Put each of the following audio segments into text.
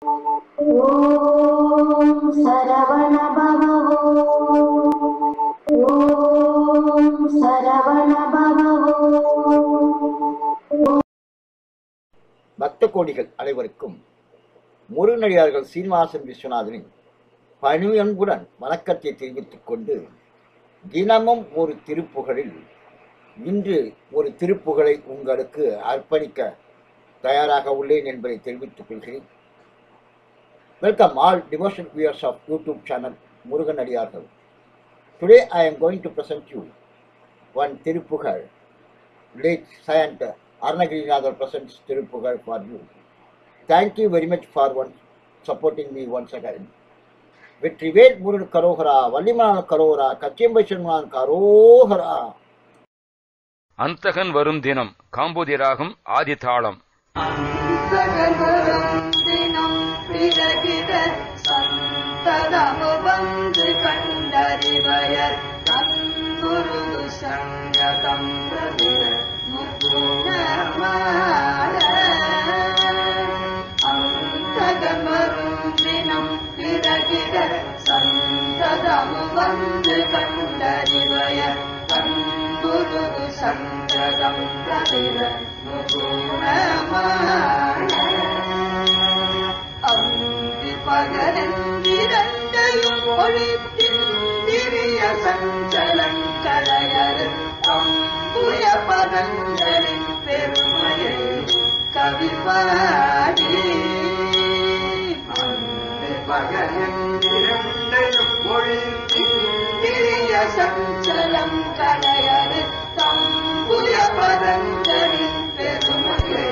ஓம் சரவண பவ ஓம் சரவண பவ. பக்த கோடிகள் அனைவருக்கும் முருகனடியார்கள் சீனிவாசன் விஸ்வநாதனின் பணிவன்புடன் வணக்கத்தை தெரிவித்துக் கொண்டு, தினமும் ஒரு திருப்புகழில் இன்று ஒரு திருப்புகழை உங்களுக்கு அர்ப்பணிக்க தயாராக உள்ளேன் என்பதை தெரிவித்துக் கொள்கிறேன். Welcome all devotional viewers of YouTube channel Murugan Adiyargal. Today I am going to present you one Tirupugal. Late Saint Arunagirinathar presents Tirupugal for you. Thank you very much for supporting me once again. Vetrivel Murugan Karohara, Valliman Karohara, Kachimbaishan Karohara. அந்தகன் வரும் தினம் காம்போதிராகம் ஆதிதாளம். அந்தகன் வரும் தினம் பிறகிட சந்ததமு வந்து கண்டறிவயர் தந்துருது சங்கதம் பிரதிர முக்குணமாட. அந்தகன் வரும் தினம் பிறகிட சந்ததமு வந்து கண்டறிவயர் தந்துருது சங்கதம் பிரதிர முக்குணமாட. அந்தி பகலெந்திரண்டையும் ஒழித்திந்திரிய சஞ்சலங்களையரு அம்புய பதங்களின் பெருமையை கவிபாடி. அந்தி பகலெந்திரண்டையும் ஒழித்திந்திரிய சஞ்சலங்களையரு அம்புய பதங்களின் பெருமையை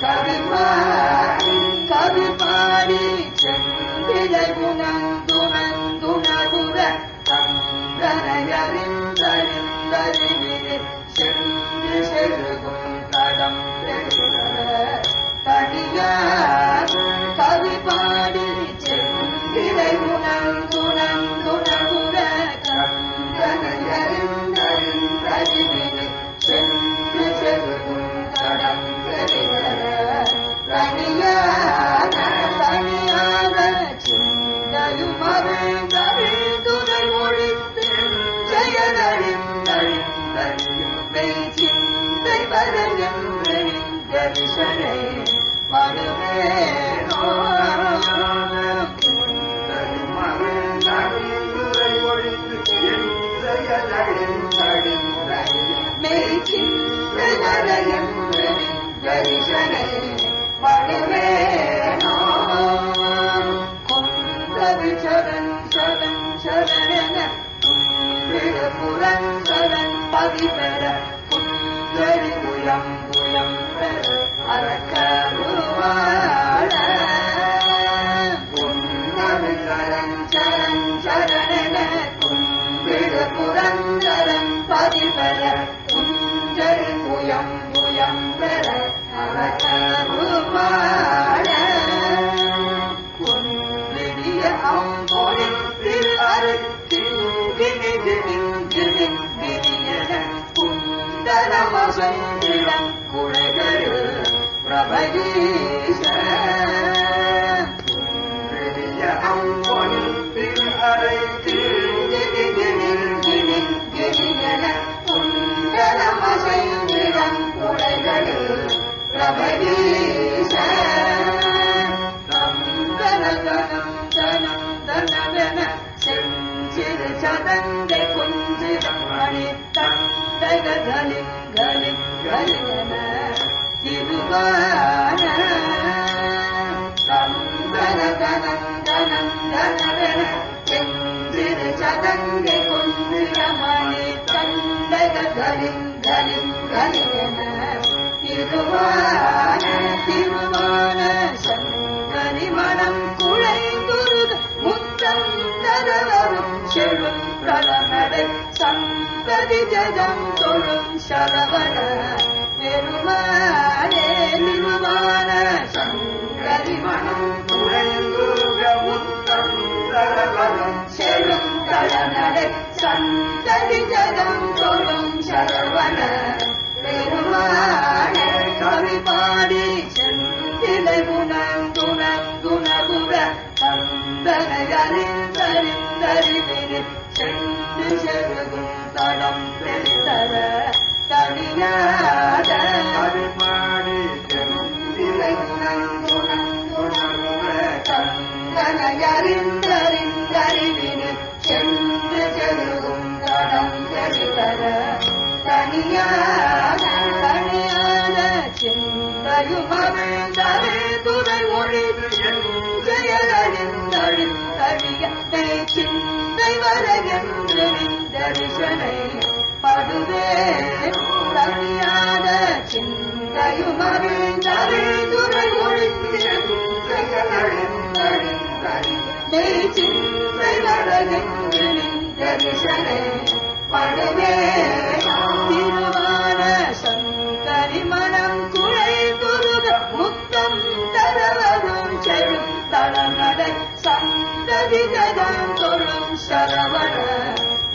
கவிபாடி. கவிபாடி செந்திலை குணங்குணங்குணகுர தந்தனையறிந்தறிந்தறிவினில் சென்று செருகும் தடம் பெறுக தனியார். கவிபாடி செந்திலை குணங்குணங்குணகுர தந்தனையறிந்தறிந்தறிவினில் சென்று செருகும் தடம் பெறுக தனியாக சிந்தையும் அறிந்தறிந்துரை ஒழித்து செயலறிந்தறிந்தறியுமே சிந்தை வரையென்றறிந்தரிசனை மனுவேனோ. சிந்தையும் அறிந்தறிந்துரை ஒழித்து செயலறிந்தறிந்தறியுமே சிந்தை வரையென்றறிந்தரிசனை மனுவேனோ. கொண்டது சரண் சரண் சரணென கும்பிடுபுரன் சரண் பதிபெற குஞ்சரி புயம் புயம் பெற அறக்கருவாழ. கொண்டது சரண் சரண் சரணென கும்பிடுபுரன் சரண் பதிபெற குஞ்சரி புயம் புயம் பெற அறக்கருவாழ. கொன்றிடிய அம்பொழில் திரு அருத்திங்கிணிகிணிகிணிகிணியன குந்தரமசைந்திடம் குழைகள் பிரபகீச. கொன்றிடிய அம்பொழில் திரு அருத்திங்கிணிகிணிகிணியன குந்தரமசைந்திடம் குழைகள் பிரபகீச. தனம் தனம் தனவென செஞ்சிறு சதங்கை கொஞ்சிடம் அணி தண்டகளின் களின் களியன திருவான. தந்தன தனம் தனம் தனவென செஞ்சிறு சதங்கை கொஞ்சிடம் அணி தண்டகளின் களின் களியன திருவான. திருவான சங்கரி மனம் குழைந்துருக முத்தம் தரவரும் செழும் பிரலமடை சங்கதி ஜதம் தொழும் சரவண பெருமானே. நிருவான சங்கரி மனம் குழைந்துருக முத்தம் தரவரும் செழும் பிரலமடை சங்கதி ஜதம் தொழும் சரவண பெருமானே. கவிபாடி செந்திலை குணங்குணங்குண தடம் பெற்றர தனியாத அருமாடி செந்திலை தந்தனையறிந்தறிந்தறிவினில் சென்று செல்லும் தடம் பெற்றர தனியாத தனியாத சிந்தையுமவிழ்ந்தவே துறை ஒழிவு செயலறிந்தழிந்தழிய சிந்தை வரகென்று தரிசனை படுவே தனியாத சிந்தையுமவிழ்ந்தவே துறை ஒழிவு செயலறிந்தழிந்தழிய சிந்தை வரகென்று தரிசனை படுவே திருவான சங்கரி மனம் குழை குருக முத்தம் தரவரும் செழும் தளநடை சந்ததி ஜகம் தொழும் சரவண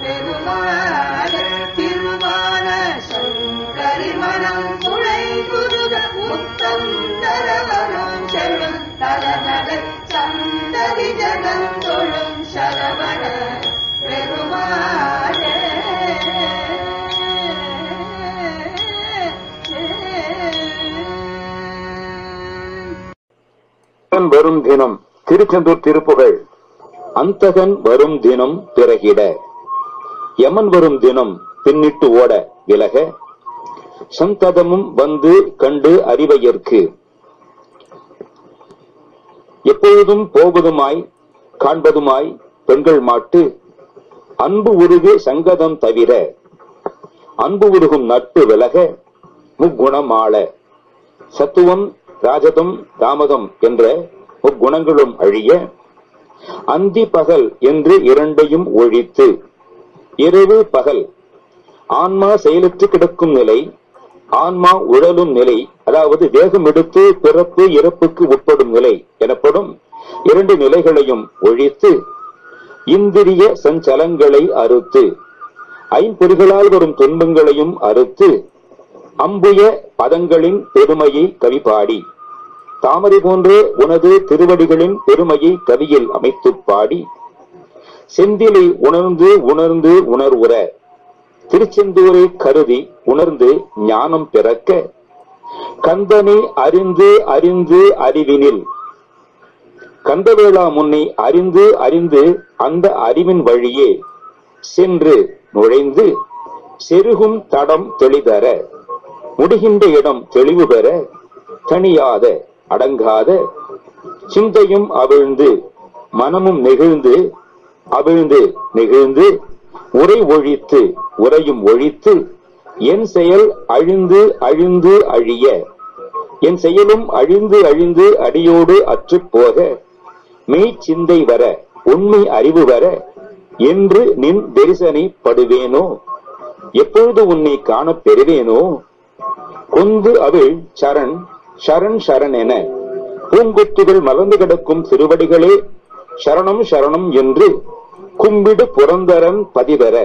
பெருமான திருவான சங்கரி மனம் குழை குருக முத்தம் தரவரும் செழும் தளநடை சந்ததி ஜகம் தொழும் சரவண பெருமான வரும் தினம் திருச்செந்தூர் திருப்புகழ். அந்தகன் வரும் தினம் பிறகிட, யமன் வரும் தினம் பின்னிட்டு ஓட விலக, சந்ததமும் வந்து கண்டு அறிவையர்க்கு, எப்பொழுதும் போவதுமாய் காண்பதுமாய் பெண்கள் மாட்டு, அன்பு உருகு சங்கதம் தவிர, அன்பு உருகும் நட்பு விலக, முக்குணம் ஆள, சத்துவம் ராஜதம் தாமதம் என்ற முக்குணங்களும் அழிய, அந்தி பகல் என்று இரண்டையும் ஒழித்து, இரவு பகல் ஆன்மா செயலற்று கிடக்கும் நிலை, ஆன்மா உழலும் நிலை, அதாவது வேகம் எடுத்து பிறப்பு இறப்புக்கு உட்படும் நிலை எனப்படும் இரண்டு நிலைகளையும் ஒழித்து, இந்திரிய சஞ்சலங்களை அறுத்து, ஐம்பொறிகளால் வரும் துன்பங்களையும் அறுத்து, அம்புய பதங்களின் பெருமையை கவி பாடி, தாமரை போன்ற உனது திருவடிகளின் பெருமையை கவியில் அமைத்து பாடி, செந்திலை உணர்ந்து உணர்ந்து உணர்வுற, திருச்செந்தூரை கருதி உணர்ந்து ஞானம் பிறக்க, கந்தனை அறிந்து அறிந்து அறிவினில், கந்தவேளா முன்னை அறிந்து அறிந்து அந்த அறிவின் வழியே சென்று நுழைந்து, செருகும் தடம் தெளிதர, முடிகின்ற இடம் தெளிவு பெற, தனியாத அடங்காத சிந்தையும் அவிழ்ந்து மனமும் நெகிழ்ந்து அவிழ்ந்து நெகிழ்ந்து, உரை ஒழித்து உரையும் ஒழித்து, என் செயல் அழிந்து அழிந்து அழிய, என் செயலும் அழிந்து அழிந்து அடியோடு அற்று போக, மெய் சிந்தை வர உண்மை அறிவு வர என்று நின் தரிசனை படுவேனோ, எப்பொழுது உன்னை காண பெறுவேனோ, கொந்து அவிழ் சரண் சரண் சரண் என பூங்கொத்துகள் மலர்ந்து கிடக்கும் திருவடிகளே சரணம் சரணம் என்று கும்பிடு புரந்தரன் பதிவெற,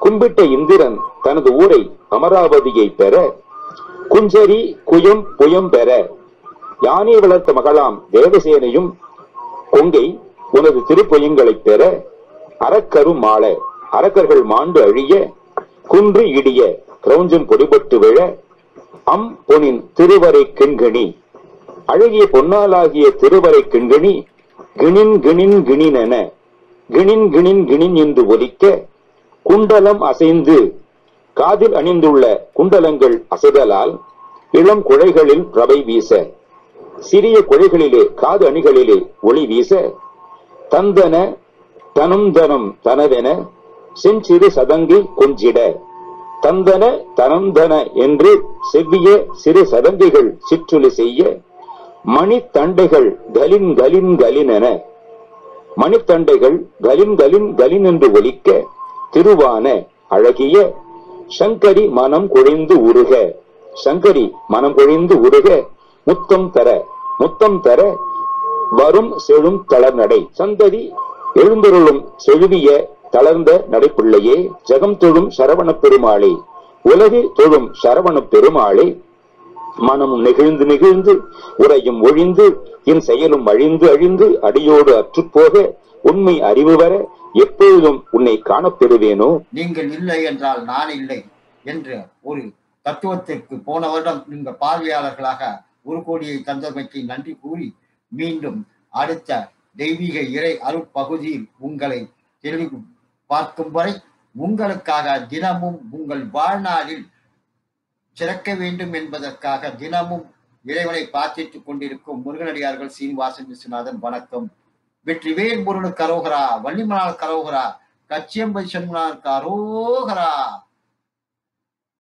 கும்பிட்ட இந்திரன் தனது ஊரை அமராவதியை பெற, குஞ்சரி குயம் புயம் பெற, யானை வளர்த்த மகளாம் தேவசேனையும் கொங்கை உனது திருப்பொயங்களை பெற, அரக்கரும் மாள அரக்கர்கள் மாண்டு அழிய, குன்று இடிய கிரௌஞ்சம் பொடிபட்டு விழ, அம் பொனின் திருவரை கிண்கணி, அழகிய பொன்னாலாகிய திருவரை கிண்கணி கிணின் கிணின் கிணின் என கிணின் கிணின் கிணின் என்று ஒலிக்க, குண்டலம் அசைந்து, காதில் அணிந்துள்ள குண்டலங்கள் அசைதலால் இளம் குழைகளில் பிரபை வீச, சிறிய குழைகளிலே காது அணிகளிலே ஒளி வீச, தந்தன தனும் தனம் தனவென செஞ்சிறு சதங்கை கொஞ்சிட, தந்தன தனந்தன என்று செவ்விய சிறு சதங்கைகள் சிற்றுலி செய்ய, மணித்தண்டைகள் கலின் கலின் கலின் என மணித்தண்டைகள் கலின் கலின் கலின் என்று ஒலிக்க, திருவான அழகிய சங்கரி மனம் குழைந்து உருக, சங்கரி மனம் குழைந்து உருக, முத்தம் தர முத்தம் தர வரும் செழும் தளர்நடை, சந்ததி எழுந்தருளும் செழுவிய தளர்ந்த நடைப்பிள்ளையே, ஜகம் தொழும் சரவண பெருமாளே, உலகு தொழும் சரவண பெருமாளே, மனமும் நெகிழ்ந்து நெகிழ்ந்து உரையும் ஒழிந்து என் செயலும் அழிந்து அழிந்து அடியோடு அற்றுப்போக, உண்மை அறிவு வர எப்பொழுதும் உன்னை காணப்பெறுவேனோ? நீங்கள் இல்லை என்றால் நான் இல்லை என்ற ஒரு தத்துவத்திற்கு போன வருடம் நீங்கள் பார்வையாளர்களாக 1 கோடியை தந்தமைக்கு நன்றி கூறி மீண்டும் அடுத்த தெய்வீக இறை அருட்பகுதியில் உங்களை தெளிவு பார்க்கும் வரை உங்களுக்காக தினமும் உங்கள் வாழ்நாளில் சிறக்க வேண்டும் என்பதற்காக தினமும் இறைவனை பார்த்துக் கொண்டிருக்கும் முருகனடியார்கள் சீனிவாசன் விஸ்வநாதன். வணக்கம். வெற்றிவேல் முருகனுக்கு அரோகரா, வள்ளிமலால் கரோகரா, கச்சியம்பை சண்முகனுக்கு அரோகரா.